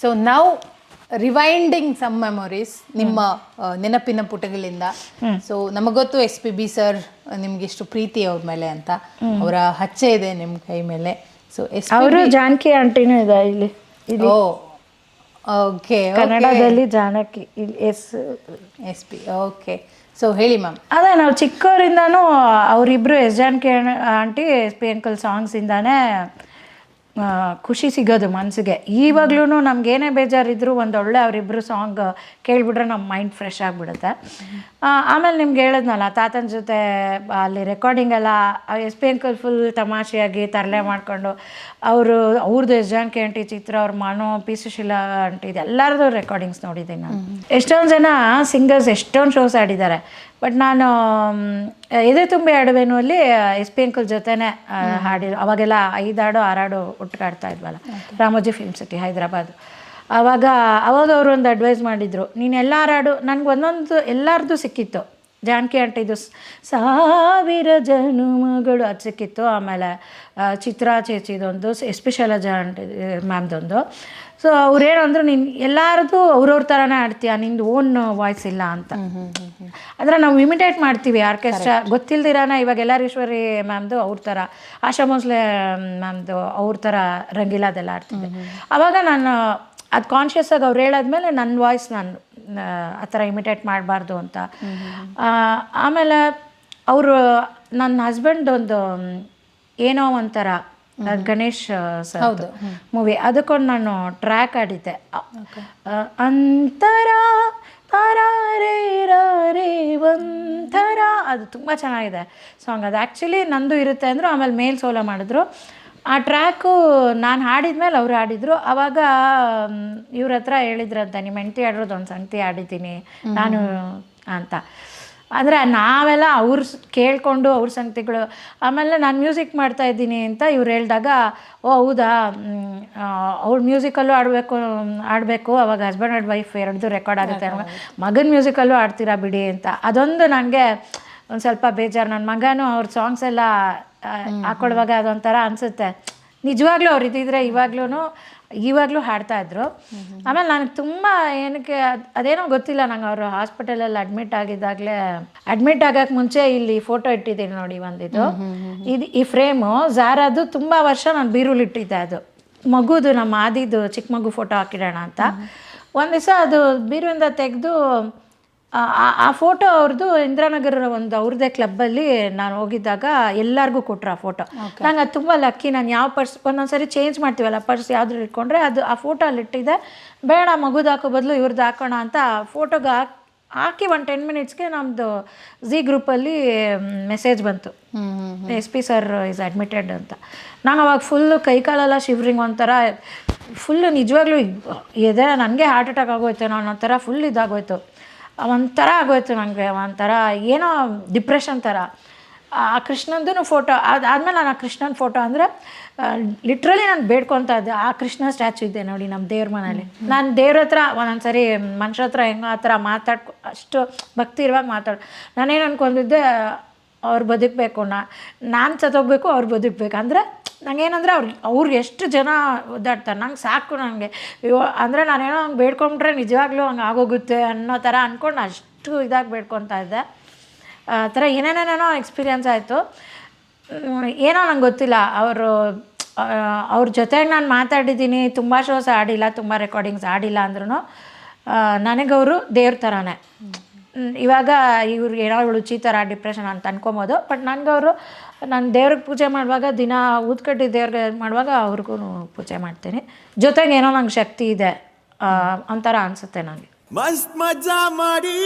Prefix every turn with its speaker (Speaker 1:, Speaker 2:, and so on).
Speaker 1: So ನಾವು rewinding some memories ನಿಮ್ಮ ನೆನಪಿನ ಪುಟಗಳಿಂದ. ಸೊ ನಮಗೊತ್ತು SP B ಸರ್ ನಿಮ್ಗೆ ಎಷ್ಟು ಪ್ರೀತಿ ಅವ್ರ ಮೇಲೆ ಅಂತ, ಅವರ ಹಚ್ಚೆ ಇದೆ ನಿಮ್ಮ ಕೈ ಮೇಲೆ. ಸೊ
Speaker 2: ಅವರು ಜಾನಕಿ ಆಂಟಿನೂ ಇದೆ ಇಲ್ಲಿ.
Speaker 1: ಓ ಓಕೆ,
Speaker 2: ಕನ್ನಡದಲ್ಲಿ ಜಾನಕಿ
Speaker 1: SP. ಓಕೆ, ಸೊ ಹೇಳಿ ಮ್ಯಾಮ್.
Speaker 2: ಅದೇ ನಾವು ಚಿಕ್ಕವರಿಂದನೂ ಅವರಿಬ್ಬರು ಜಾನಕಿ ಆಂಟಿ SP ಅಂಕಲ್ ಸಾಂಗ್ಸಿಂದಾನೇ ಖುಷಿ ಸಿಗೋದು ಮನಸ್ಸಿಗೆ. ಈವಾಗ್ಲೂ ನಮಗೇನೇ ಬೇಜಾರಿದ್ರು ಒಂದೊಳ್ಳೆ ಅವರಿಬ್ಬರು ಸಾಂಗ್ ಕೇಳಿಬಿಟ್ರೆ ನಮ್ಮ ಮೈಂಡ್ ಫ್ರೆಶ್ ಆಗಿಬಿಡುತ್ತೆ. ಆಮೇಲೆ ನಿಮ್ಗೆ ಹೇಳಿದ್ನಲ್ಲ ತಾತನ ಜೊತೆ ಅಲ್ಲಿ ರೆಕಾರ್ಡಿಂಗ್ ಎಲ್ಲ SP ಅಂಕಲ್ ಫುಲ್ ತಮಾಷೆಯಾಗಿ ತರಲೆ ಮಾಡಿಕೊಂಡು ಅವ್ರದ್ದು ಜಾನಕಿ ಆಂಟಿ ಚಿತ್ರ, ಅವ್ರ ಮನೋ, P ಸುಶೀಲಾ ಆಂಟಿ, ಇದೆಲ್ಲರದು ರೆಕಾರ್ಡಿಂಗ್ಸ್ ನೋಡಿದ್ದೀನಿ ನಾನು. ಎಷ್ಟೊಂದು ಜನ ಸಿಂಗರ್ಸ್ ಎಷ್ಟೊಂದು ಶೋಸ್ ಆಡಿದ್ದಾರೆ. ಬಟ್ ನಾನು ಎದೆ ತುಂಬಿ ಆಡುವೆನು ಅಲ್ಲಿ SP ಅಂಕಲ್ ಜೊತೆನೇ ಹಾಡಿದ್ರು. ಅವಾಗೆಲ್ಲ 5 ಹಾಡು 6 ಹಾಡು ಒಟ್ಟಿಗೆ ಆಡ್ತಾ ಇದ್ವಲ್ಲ, ರಾಮೋಜಿ ಫಿಲ್ಮ್ ಸಿಟಿ ಹೈದರಾಬಾದ್. ಅವಾಗ ಅವರು ಒಂದು ಅಡ್ವೈಸ್ ಮಾಡಿದರು, ನೀನು ಎಲ್ಲರ ಹಾಡು ನನಗೆ ಒಂದೊಂದು ಎಲ್ಲರದ್ದು ಸಿಕ್ಕಿತ್ತು. ಜಾನಕಿ ಆಂಟಿದು 1000 ಜನುಮಗಳು ಅದು ಸಿಕ್ಕಿತ್ತು. ಆಮೇಲೆ ಚಿತ್ರಾ ಚೇಚಿದೊಂದು, SP ಶೈಲಜಾ ಆಂಟಿ ಮ್ಯಾಮ್ದೊಂದು. ಸೊ ಅವ್ರೇನು ಅಂದರು, ನೀನು ಎಲ್ಲರದು ಅವ್ರವ್ರ ಥರನೇ ಆಡ್ತೀಯ, ನಿಂದು ಓನ್ ವಾಯ್ಸ್ ಇಲ್ಲ ಅಂತ. ಅಂದರೆ ನಾವು ಇಮಿಟೇಟ್ ಮಾಡ್ತೀವಿ ಆರ್ಕೆಸ್ಟ್ರಾ ಗೊತ್ತಿಲ್ದಿರಾನ. ಇವಾಗ ಎಲ್ಲರೀಶ್ವರಿ ಮ್ಯಾಮ್ದು ಅವ್ರ ಥರ, ಆಶಾ ಭೋಸ್ಲೆ ಮ್ಯಾಮ್ದು ಅವ್ರ ಥರ ರಂಗೀಲಾದೆಲ್ಲ ಆಡ್ತಿದ್ದೆ. ಆವಾಗ ನಾನು ಅದು ಕಾನ್ಷಿಯಸ್ ಆಗಿ ಅವ್ರು ಹೇಳಾದ್ಮೇಲೆ ನನ್ನ ವಾಯ್ಸ್ ನಾನು ಆ ಥರ ಇಮಿಟೇಟ್ ಮಾಡಬಾರ್ದು ಅಂತ. ಆಮೇಲೆ ಅವರು ನನ್ನ ಹಸ್ಬೆಂಡ್ ಒಂದು ಏನೋ ಒಂಥರ ಗಣೇಶ್ ಸರ್ ಮೂವಿ, ಅದಕ್ಕೊಂದು ನಾನು ಟ್ರ್ಯಾಕ್ ಆಡಿದ್ದೆ. ಅಂತರ ತಾರೇ ರೇ ಒಂಥರ, ಅದು ತುಂಬ ಚೆನ್ನಾಗಿದೆ ಸಾಂಗ್. ಅದು ಆ್ಯಕ್ಚುಲಿ ನಂದು ಇರುತ್ತೆ ಅಂದರು, ಆಮೇಲೆ ಮೇಲ್ ಸೋಲೋ ಮಾಡಿದ್ರು. ಆ ಟ್ರ್ಯಾಕು ನಾನು ಹಾಡಿದ್ಮೇಲೆ ಅವರು ಹಾಡಿದರು. ಆವಾಗ ಇವ್ರ ಹತ್ರ ಹೇಳಿದ್ರಂತ, ನಿಮ್ಮ ಹೆಂಡತಿ ಆಡಿರೋದು ಒಂದು ಸಂಗತಿ ಆಡಿದ್ದೀನಿ ನಾನು ಅಂತ. ಅಂದರೆ ನಾವೆಲ್ಲ ಅವ್ರ ಕೇಳಿಕೊಂಡು ಅವ್ರ ಸಂಗತಿಗಳು. ಆಮೇಲೆ ನಾನು ಮ್ಯೂಸಿಕ್ ಮಾಡ್ತಾಯಿದ್ದೀನಿ ಅಂತ ಇವ್ರು ಹೇಳಿದಾಗ, ಓ ಹೌದಾ, ಅವ್ರ ಮ್ಯೂಸಿಕಲ್ಲೂ ಆಡಬೇಕು, ಅವಾಗ ಹಸ್ಬೆಂಡ್ ಆ್ಯಂಡ್ ವೈಫ್ ಎರಡದು ರೆಕಾರ್ಡ್ ಆಗುತ್ತೆ, ಮಗನ ಮ್ಯೂಸಿಕಲ್ಲೂ ಆಡ್ತೀರಾ ಬಿಡಿ ಅಂತ. ಅದೊಂದು ನನಗೆ ಒಂದು ಸ್ವಲ್ಪ ಬೇಜಾರು. ನನ್ನ ಮಗನೂ ಅವ್ರ ಸಾಂಗ್ಸ್ ಎಲ್ಲ ಹಾಕೊಳ್ಳುವಾಗ ಅದೊಂಥರ ಅನಿಸುತ್ತೆ. ನಿಜವಾಗ್ಲೂ ಅವ್ರು ಇದ್ದಿದ್ರೆ ಇವಾಗಲೂ ಹಾಡ್ತಾಯಿದ್ರು. ಆಮೇಲೆ ನನಗೆ ತುಂಬ ಏನಕ್ಕೆ ಅದೇನೋ ಗೊತ್ತಿಲ್ಲ, ನಂಗೆ ಅವರು ಹಾಸ್ಪಿಟಲಲ್ಲಿ ಅಡ್ಮಿಟ್ ಆಗೋಕ್ಕೆ ಮುಂಚೆ ಇಲ್ಲಿ ಫೋಟೋ ಇಟ್ಟಿದ್ದೀನಿ ನೋಡಿ ಒಂದಿದು. ಈ ಫ್ರೇಮು ಝಾರಾದು ತುಂಬ ವರ್ಷ ನಾನು ಬೀರುಲಿ ಇಟ್ಟಿದ್ದೆ. ಅದು ಮಗುದು, ನಮ್ಮ ಆದಿದು ಚಿಕ್ಕ ಮಗು ಫೋಟೋ ಹಾಕಿಡೋಣ ಅಂತ. ಒಂದು ದಿವಸ ಅದು ಬೀರುವಿಂದ ತೆಗೆದು ಆ ಫೋಟೋ ಅವ್ರದ್ದು ಇಂದಿರಾನಗರ ಒಂದು ಅವ್ರದ್ದೇ ಕ್ಲಬ್ಬಲ್ಲಿ ನಾನು ಹೋಗಿದ್ದಾಗ ಎಲ್ಲರಿಗೂ ಕೊಟ್ಟರು ಆ ಫೋಟೋ. ನಂಗೆ ಅದು ತುಂಬ ಲಕ್ಕಿ. ನಾನು ಯಾವ ಪರ್ಸ್ ಒಂದೊಂದ್ಸರಿ ಚೇಂಜ್ ಮಾಡ್ತೀವಲ್ಲ ಪರ್ಸ್ ಯಾವ್ದು ಇಟ್ಕೊಂಡ್ರೆ ಅದು ಆ ಫೋಟೋ ಅಲ್ಲಿ ಇಟ್ಟಿದ್ದೆ. ಬೇಡ ಮಗುದು ಹಾಕೋ ಬದಲು ಇವ್ರದ್ದು ಹಾಕೋಣ ಅಂತ ಫೋಟೋಗೆ ಹಾಕಿ ಒಂದು 10 ಮಿನಿಟ್ಸ್ಗೆ ನಮ್ಮದು ಝೀ ಗ್ರೂಪಲ್ಲಿ ಮೆಸೇಜ್ ಬಂತು, SP ಸರ್ ಈಸ್ ಅಡ್ಮಿಟೆಡ್ ಅಂತ. ನಂಗೆ ಅವಾಗ ಫುಲ್ಲು ಕೈಕಾಲೆಲ್ಲ ಶಿವ್ರಿಂಗ್, ಒಂಥರ ಫುಲ್ಲು ನಿಜವಾಗ್ಲೂ ಎದೆ ನನಗೆ ಹಾರ್ಟ್ ಅಟ್ಯಾಕ್ ಆಗೋಯ್ತು, ನಾನು ಒಂಥರ ಫುಲ್ ಇದಾಗೋಯ್ತು, ಒಂಥರ ಆಗೋಯ್ತು ನನಗೆ, ಒಂಥರ ಏನೋ ಡಿಪ್ರೆಷನ್ ಥರ. ಆ ಕೃಷ್ಣಂದು ಫೋಟೋ ಅದಾದಮೇಲೆ ನಾನು ಆ ಕೃಷ್ಣನ ಫೋಟೋ ಅಂದರೆ ಲಿಟ್ರಲಿ ನಾನು ಬೇಡ್ಕೊತಾ ಇದ್ದೆ. ಆ ಕೃಷ್ಣ ಸ್ಟ್ಯಾಚು ಇದೆ ನೋಡಿ ನಮ್ಮ ದೇವ್ರ ಮನೇಲಿ. ನಾನು ದೇವ್ರ ಹತ್ರ ಒಂದೊಂದ್ಸರಿ ಮನುಷ್ಯ ಹತ್ರ ಹೆಂಗೋ ಆ ಥರ ಅಷ್ಟು ಭಕ್ತಿ ಇರುವಾಗ ನಾನೇನು ಅಂದ್ಕೊಂಡಿದ್ದೆ, ಅವ್ರು ಬದುಕಬೇಕು, ನಾನು ಸತ್ತೋಗ್ಬೇಕು, ಅವ್ರು ಬದುಕಬೇಕು. ಅಂದರೆ ನಂಗೇನಂದರೆ ಅವ್ರಿಗೆ ಎಷ್ಟು ಜನ ಓದಾಡ್ತಾರೆ, ನಂಗೆ ಸಾಕು. ನನಗೆ ಅಂದರೆ ನಾನೇನೋ ಹಂಗೆ ಬೇಡ್ಕೊಂಡ್ರೆ ನಿಜವಾಗ್ಲೂ ಹಂಗೆ ಆಗೋಗುತ್ತೆ ಅನ್ನೋ ಥರ ಅಂದ್ಕೊಂಡು ಅಷ್ಟು ಇದಾಗಿ ಬೇಡ್ಕೊತಾ ಇದ್ದೆ. ಆ ಥರ ಏನೇನೇನೋ ಎಕ್ಸ್ಪೀರಿಯನ್ಸ್ ಆಯಿತು. ಏನೋ ನಂಗೆ ಗೊತ್ತಿಲ್ಲ, ಅವ್ರ ಜೊತೆಗೆ ನಾನು ಮಾತಾಡಿದ್ದೀನಿ, ತುಂಬ ಶೋಸ್ ಆಡಿಲ್ಲ, ತುಂಬ ರೆಕಾರ್ಡಿಂಗ್ಸ್ ಆಡಿಲ್ಲ ಅಂದ್ರೂ ನನಗವರು ದೇವ್ರ ಥರನೇ. ಇವಾಗ ಇವ್ರಿಗೆ ಏನೋ ರುಚಿ ಥರ ಡಿಪ್ರೆಷನ್ ಅಂತ ಅನ್ಕೊಬೋದು. ಬಟ್ ನನಗವರು, ನಾನು ದೇವ್ರಿಗೆ ಪೂಜೆ ಮಾಡುವಾಗ ದಿನ ಊದ್ಕಡ್ಡಿ ದೇವ್ರಿಗೆ ಮಾಡುವಾಗ ಅವ್ರಿಗೂ ಪೂಜೆ ಮಾಡ್ತೀನಿ. ಜೊತೆಗೆ ಏನೋ ನಂಗೆ ಶಕ್ತಿ ಇದೆ ಒಂಥರ ಅನಿಸುತ್ತೆ ನನಗೆ.
Speaker 3: ಮಸ್ತ್ ಮಜಾ ಮಾಡಿ